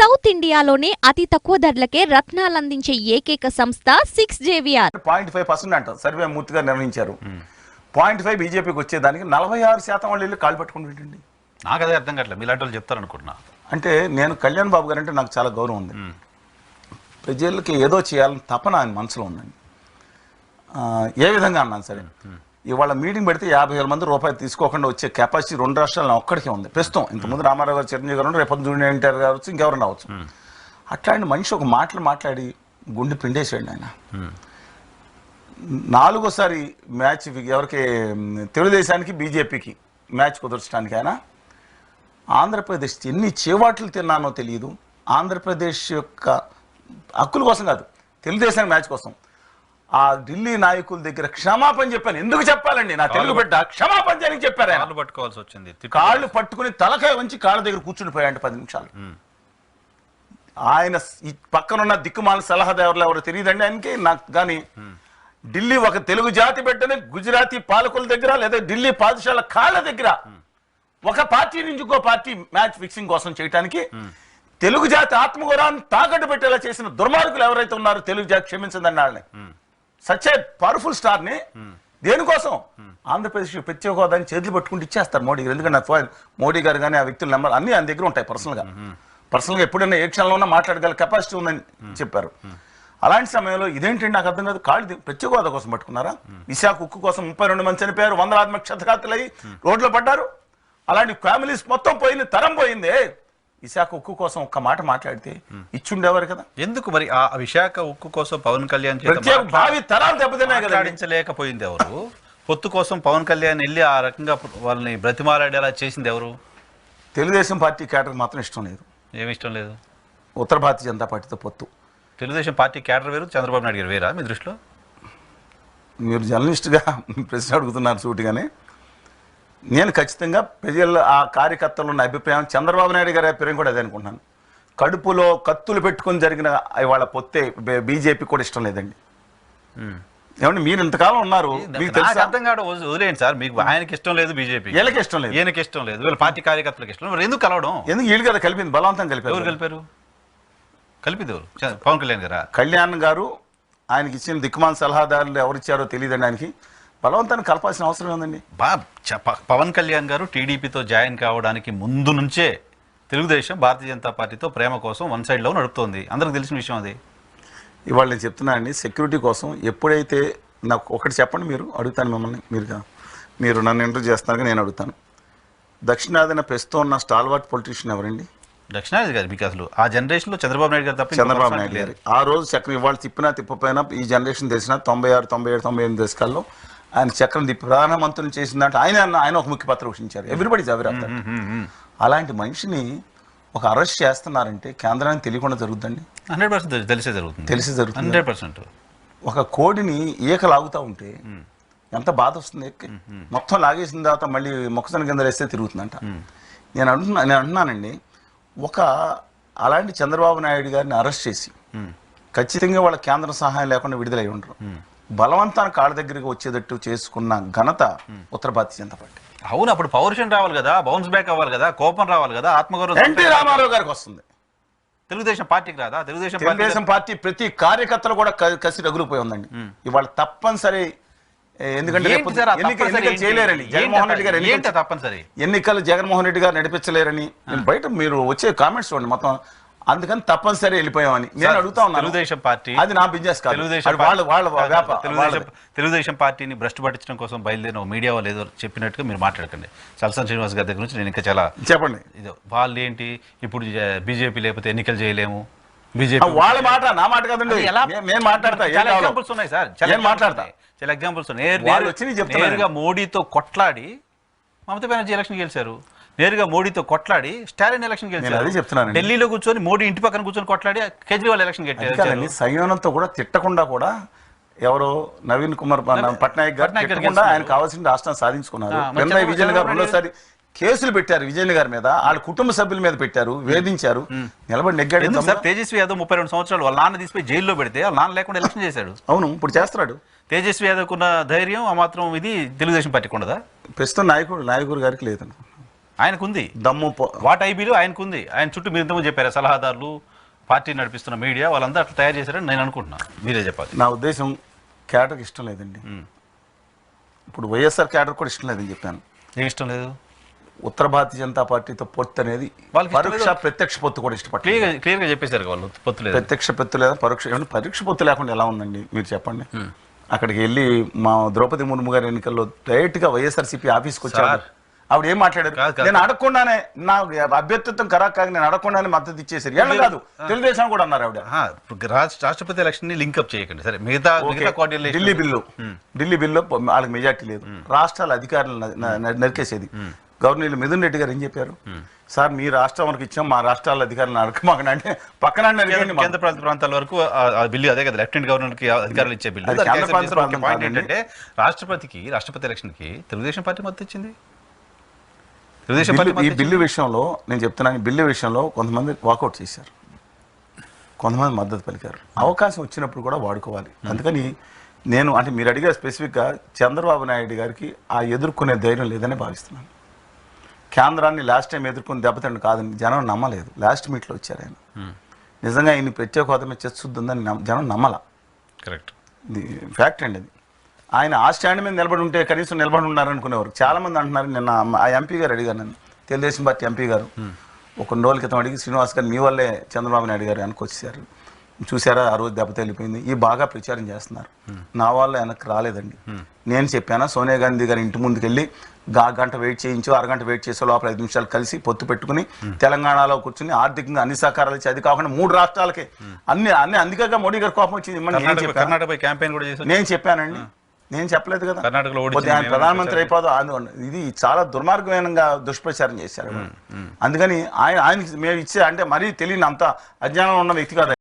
South ఇండియాలోనే అతి తక్కువ ధరలకే రత్నాలందించే ఏకైక సంస్థ 6JVR. 0.5% అంటారు సర్వే మూర్తిగా నిర్ణయించారు. 0.5 బీజేపీకి వచ్చేదానికి 46% వాళ్ళు వెళ్ళి కాలు పట్టుకుంటుంటండి. నాకు అదే అర్థం కావట్లేదు, మీలాంటి వాళ్ళు చెప్తారనుకుంటున్నా. అంటే నేను కళ్యాణ్ బాబు గారు అంటే నాకు చాలా గౌరవం ఉంది. ప్రజలకి ఏదో చేయాలని తపన ఆయన మనసులో ఉందండి. ఏ విధంగా అన్నాను సరే, ఇవాళ మీటింగ్ పెడితే 50,000 మంది రూపాయలు తీసుకోకుండా వచ్చే కెపాసిటీ 2 రాష్ట్రాలను ఒక్కడికే ఉంది ప్రస్తుతం. ఇంతకుముందు రామారావు గారు, చిరంజీవి గారు, రేపొద్దు జూనియర్ ఎన్టీఆర్ కావచ్చు, ఇంకెవరైనా అవచ్చు. అట్లాంటి మనిషి ఒక మాట్లాడి గుండె పిండేసాడు ఆయన. 4వసారి మ్యాచ్ ఎవరికి, తెలుగుదేశానికి బీజేపీకి మ్యాచ్ కుదర్చడానికి ఆయన ఆంధ్రప్రదేశ్ ఎన్ని చేవాట్లు తిన్నానో తెలియదు. ఆంధ్రప్రదేశ్ యొక్క హక్కుల కోసం కాదు, తెలుగుదేశానికి మ్యాచ్ కోసం ఆ ఢిల్లీ నాయకుల దగ్గర క్షమాపణ చెప్పాను. ఎందుకు చెప్పాలండి, నా తెలుగు బిడ్డ క్షమాపణ చేయడానికి చెప్పారు. కాళ్ళు పట్టుకోవాల్సి వచ్చింది, కాళ్ళు పట్టుకుని తలకాయ వంచి కాళ్ళ దగ్గర కూర్చుని పోయాడు 10 నిమిషాలు. ఆయన ఈ పక్కనున్న దిక్కుమాల సలహాదారులు ఎవరో తెలియదండి ఆయనకి, నాకు కానీ ఢిల్లీ ఒక తెలుగు జాతి బిడ్డని గుజరాతీ పాలకుల దగ్గర లేదా ఢిల్లీ పాదశాల కాళ్ళ దగ్గర ఒక పార్టీ నుంచి ఇంకో పార్టీ మ్యాచ్ ఫిక్సింగ్ కోసం చేయడానికి తెలుగు జాతి ఆత్మగౌరవాన్ని తాకట్టు పెట్టేలా చేసిన దుర్మార్గులు ఎవరైతే ఉన్నారో తెలుగు జాతి క్షమించదని వాళ్ళని సచ్ ఏ పవర్ఫుల్ స్టార్ ని దేనికోసం ఆంధ్రప్రదేశ్ ప్రత్యేక హోదాని చేతులు పట్టుకుంటూ ఇచ్చేస్తారు మోడీ గారు. ఎందుకంటే మోడీ గారు కానీ ఆ వ్యక్తుల నెంబర్ అన్ని ఆయన దగ్గర ఉంటాయి. పర్సనల్ గా ఎప్పుడైనా ఏ క్షణంలో ఉన్నా మాట్లాడగల కెపాసిటీ ఉందని చెప్పారు. అలాంటి సమయంలో ఇదేంటండి నాకు అర్థం కాదు, కాళ్ళు ప్రత్యేక హోదా కోసం పట్టుకున్నారా? విశాఖ ఉక్కు కోసం 32 మంది చనిపోయారు, వందలాది మంది క్షతగాతులయ్యి రోడ్లో పడ్డారు. అలాంటి ఫ్యామిలీస్ మొత్తం పోయింది, తరం పోయింది. విశాఖ ఉక్కు కోసం ఒక్క మాట మాట్లాడితే ఇచ్చుండేవారు కదా. ఎందుకు మరి ఆ విశాఖ ఉక్కు కోసం పవన్ కళ్యాణ్ భావి తరాలు దెబ్బతిన్నాయి కదా. ఆడించలేకపోయింది ఎవరు? పొత్తు కోసం పవన్ కళ్యాణ్ వెళ్ళి ఆ రకంగా వాళ్ళని బ్రతిమాలాడేలా చేసింది ఎవరు? తెలుగుదేశం పార్టీ కేటర్ మాత్రం ఇష్టం లేదు. ఏమి ఇష్టం లేదు? ఉత్తర భారతీయ జనతా పార్టీతో పొత్తు. తెలుగుదేశం పార్టీ కేటర్ వేరు, చంద్రబాబు నాయుడు గారు వేరా మీ దృష్టిలో? మీరు జర్నలిస్ట్గా ప్రశ్న అడుగుతున్నారు సూటిగానే. నేను ఖచ్చితంగా ప్రజల ఆ కార్యకర్తలు ఉన్న అభిప్రాయం, చంద్రబాబు నాయుడు గారి అభిప్రాయం కూడా అదే అనుకుంటున్నాను. కడుపులో కత్తులు పెట్టుకుని జరిగిన ఇవాళ పొత్తే బీజేపీ కూడా ఇష్టం లేదండి. ఏమంటే మీరు ఇంతకాలం ఉన్నారు, మీకు తెలుసు. అర్థం కాదు, వదిలేండి సార్. మీకు ఆయనకి ఇష్టం లేదు, బీజేపీ వీళ్ళకి ఇష్టం లేదు, ఈయనకి ఇష్టం లేదు, వీళ్ళ పార్టీ కార్యకర్తలకు ఇష్టం లేదు. ఎందుకు కలవడం? ఎందుకు వీళ్ళు కదా కలిపింది, బలవంతం కలిపారు. ఎవరు కలిపారు? కలిపింది ఎవరు? పవన్ కళ్యాణ్ గారా? కళ్యాణ్ గారు ఆయనకి ఇచ్చిన దిక్కుమాన సలహాదారులు ఎవరిచ్చారో తెలియదండి. ఆయనకి బలవంతాన్ని కలపాల్సిన అవసరం ఉందండి. పవన్ కళ్యాణ్ గారు టీడీపీతో జాయిన్ కావడానికి ముందు నుంచే తెలుగుదేశం భారతీయ జనతా పార్టీతో ప్రేమ కోసం వన్ సైడ్లో నడుపుతోంది, అందరికి తెలిసిన విషయం అది. ఇవాళ నేను చెప్తున్నానండి, సెక్యూరిటీ కోసం ఎప్పుడైతే నాకు ఒకటి చెప్పండి, మీరు అడుగుతాను మిమ్మల్ని, మీరు నన్ను ఇంటర్వ్యూ చేస్తున్నారు, నేను అడుగుతాను. దక్షిణాదిన ప్రస్తుతం ఉన్న స్టాల్వార్ట్ పొలిటీషియన్ ఎవరండి? దక్షిణాది గారు. మీకు అసలు ఆ జనరేషన్లో చంద్రబాబు నాయుడు గారు తప్ప చంద్రబాబు నాయుడు గారు ఆ రోజు చక్రం ఇవాళ తిప్పినా తిప్పపోయినా ఈ జనరేషన్ తెలిసిన 96, 97, 98 దశకాల్లో ఆయన చక్రం తిప్పి ప్రధానమంత్రిని చేసిన దాంట్లో ఆయన ఒక ముఖ్య పాత్ర పోషించారు. ఎవ్రీబడి అవిరాత. అలాంటి మనిషిని ఒక అరెస్ట్ చేస్తున్నారంటే కేంద్రానికి తెలియకుండా జరుగుతుందండి. 100% తెలిసే జరుగుతుంది. 100%. ఒక కోడిని ఈక లాగుతూ ఉంటే ఎంత బాధ వస్తుంది. మొత్తం లాగేసిన తర్వాత మళ్ళీ మొక్కజొన్న కింద వేస్తే తిరుగుతుందంట. నేను అంటున్నానండి, అలాంటి చంద్రబాబు నాయుడు గారిని అరెస్ట్ చేసి ఖచ్చితంగా వాళ్ళ కేంద్ర సహాయం లేకుండా విడుదలై ఉండరు. బలవంతాన్ని కాళ్ళ దగ్గరికి వచ్చేటట్టు చేసుకున్న ఘనత ఉత్తర భారతీయ జనతా పార్టీ. అవును, అప్పుడు పౌరుషం రావాలి కదా, బౌన్స్ బ్యాక్ అవ్వాలి కదా, కోపం రావాలి కదా, ఆత్మగౌరవం. ఎన్టీ రామారావు గారికి వస్తుంది, తెలుగుదేశం పార్టీకి రాదా? తెలుగుదేశం పార్టీ ప్రతి కార్యకర్తలు కూడా కసి రగులిపోయి ఉందండి. ఇవాళ తప్పనిసరి, ఎందుకంటే ఎన్నికలు చేయలేరని జగన్మోహన్ రెడ్డి గారు, తప్పనిసరి ఎన్నికలు జగన్మోహన్ రెడ్డి గారు నడిపించలేరని బయట మీరు వచ్చే కామెంట్స్ చూడండి మొత్తం. అందుకని తప్పనిసరి వెళ్ళిపోయామని నేను అడుగుతా ఉన్నాను. తెలుగుదేశం పార్టీ అది నా బిజినెస్ కాదు, తెలుగుదేశం పార్టీని భ్రష్టు పట్టించడం కోసం బయలుదేరిన మీడియా వాళ్ళు ఏదో చెప్పినట్టుగా మీరు మాట్లాడకండి. చలసాని శ్రీనివాస్ గారి దగ్గర నుంచి నేను ఇంకా చాలా చెప్పండి. వాళ్ళు ఏంటి ఇప్పుడు బీజేపీ లేకపోతే ఎన్నికలు చేయలేము, బీజేపీ వాళ్ళ మాట నా మాట కదండి. నేను మాట్లాడతా, చాలా ఎగ్జాంపుల్స్ ఉన్నాయి సార్, చాలా ఎగ్జాంపుల్స్ ఉన్నాయి. నేరుగా మోడీతో కొట్లాడి మమతా బెనర్జీ ఎలక్షన్ గెలిచారు, నేరుగా మోడీతో కొట్లాడి స్టాలిన్ ఎలక్షన్ గెలిచారు, ఢిల్లీలో కూర్చొని మోడీ ఇంటి పక్కన కూర్చొని కొట్లాడి కేజ్రీవాల్ ఎలక్షన్ గెలిచారు. సంయమనంతో కూడా తిట్టకుండా కూడా ఎవరో నవీన్ కుమార్ పట్నాయక్ గారు తిట్టకుండా ఆయన కావాల్సిన రాష్ట్రం సాధించుకున్నారు. పినరయి విజయన్ గారు రెండోసారి కేసులు పెట్టారు విజయన్ గారి మీద, వాళ్ళ కుటుంబ సభ్యుల మీద పెట్టారు, వేధించారు, నిలబడి నెగ్గాడు. తేజస్వి యాదవ్ 32 సంవత్సరాలు వాళ్ళ నాన్న తీసిపోయి జైల్లో పెడితే వాళ్ళ నాన్న లేకుండా ఎలక్షన్ చేశాడు. అవును, ఇప్పుడు చేస్తున్నాడు. తేజస్వి యాదవ్ కున్న ధైర్యం ఆ మాత్రం ఇది తెలుగుదేశం పార్టీకి ఉండదా? ప్రస్తుతం నాయకుడు గారికి లేదనుకో. ఆయనకుంది దమ్ము వాట్ ఐబీలో ఆయనకుంది. ఆయన చుట్టూ మీరు ఇంతకుముందు చెప్పారు సలహాదారులు, పార్టీ నడిపిస్తున్న మీడియా వాళ్ళందరూ అట్లా తయారు చేశారని నేను అనుకుంటున్నాను. మీరే చెప్పాలి. నా ఉద్దేశం క్యాడర్కి ఇష్టం లేదండి. ఇప్పుడు వైఎస్ఆర్ క్యాడర్ కూడా ఇష్టం లేదని చెప్పాను. ఏం ఇష్టం లేదు? ఉత్తర భారతీయ జనతా పార్టీతో పొత్తు అనేది పరోక్ష ప్రత్యక్ష పొత్తు కూడా ఇష్టపడలేదు. క్లియర్గా చెప్పేశారు వాళ్ళు పొత్తు లేదు, ప్రత్యక్ష పొత్తు లేదా పరోక్ష పొత్తు లేకుండా ఎలా ఉందండి మీరు చెప్పండి. అక్కడికి వెళ్ళి మా ద్రౌపది ముర్ము గారి ఎన్నికల్లో డైరెక్ట్గా వైఎస్ఆర్సీపీ ఆఫీస్కి వచ్చారు. ఆవిడ ఏం మాట్లాడారు? నేను అడగకుండానే నా అభ్యర్థిత్వం ఖరాఖాగా నేను అడగకుండానే మద్దతు ఇచ్చేసారు. ఏమన్నా కాదు, తెలుగుదేశం కూడా అన్నారు ఆవిడ. రాష్ట్రపతి ఎలక్షన్ ని లింక్అప్ చేయకండి. సరే, మిగతా ఢిల్లీ బిల్లు వాళ్ళకి మెజార్టీ లేదు, రాష్ట్రాల అధికారులు నరికేసేది. గవర్నర్ మిథున్ రెడ్డి గారు ఏం చెప్పారు? సార్ మీ రాష్ట్రం వరకు ఇచ్చాం, మా రాష్ట్రాల అధికారులు నరకమాకండి అంటే పక్కన కేంద్ర ప్రాంతాల వరకు బిల్లు అదే కదా, లెఫ్టినెంట్ గవర్నర్ కి అధికారులు ఇచ్చే బిల్లు. ఏంటంటే రాష్ట్రపతి ఎలక్షన్ కి తెలుగుదేశం పార్టీ మద్దతు ఇచ్చింది. ఈ బిల్లు విషయంలో నేను చెప్తున్నాను, బిల్లు విషయంలో కొంతమంది వాకౌట్ చేశారు, కొంతమంది మద్దతు పలికారు. అవకాశం వచ్చినప్పుడు కూడా వాడుకోవాలి. అందుకని నేను అంటే మీరు అడిగే స్పెసిఫిక్గా చంద్రబాబు నాయుడు గారికి ఆ ఎదుర్కొనే ధైర్యం లేదని భావిస్తున్నాను. కేంద్రాన్ని లాస్ట్ టైం ఎదుర్కొని దెబ్బతిండి కాదని జనం నమ్మలేదు. లాస్ట్ మీట్లో వచ్చారు ఆయన. నిజంగా ఈయన ప్రత్యేక హోదా మీద చర్చిస్తుందని జనం నమ్మల. కరెక్ట్, ఇది ఫ్యాక్ట్ అండి. అది ఆయన ఆ స్టాండ్ మీద నిలబడి ఉంటే కనీసం నిలబడి ఉన్నారనుకునేవారు. చాలామంది అంటున్నారు, నిన్న ఆ ఎంపీ గారు అడిగారు నన్ను, తెలుగుదేశం పార్టీ ఎంపీ గారు ఒక 2 రోజుల క్రితం అడిగి, శ్రీనివాస్ గారు మీ వల్లే చంద్రబాబు నాయుడు గారు వెనకొచ్చేసారు, చూసారా ఆ రోజు దెబ్బతెళ్ళిపోయింది, ఈ బాగా ప్రచారం చేస్తున్నారు. నా వల్ల వెనక్కి రాలేదండి. నేను చెప్పాను, సోనియా గాంధీ గారి ఇంటి ముందుకు వెళ్ళి గంట వెయిట్ చేయించు, అరగంట వెయిట్ చేసే లోపల 5 నిమిషాలు కలిసి పొత్తు పెట్టుకుని తెలంగాణలో కూర్చుని ఆర్థికంగా అన్ని సహకారాలు ఇచ్చి, అది కాకుండా 3 రాష్ట్రాలకి అన్ని అందుకే మోడీ గారు కోపం వచ్చింది. నేను చెప్పానండి, నేను చెప్పలేదు కదా. ఆయన ప్రధానమంత్రి అయిపోదు, ఇది చాలా దుర్మార్గమైనగా దుష్ప్రచారం చేశారు. అందుకని ఆయనకి మేము ఇచ్చే అంటే మరీ తెలియని అంత అజ్ఞానం ఉన్న వ్యక్తి కాదు.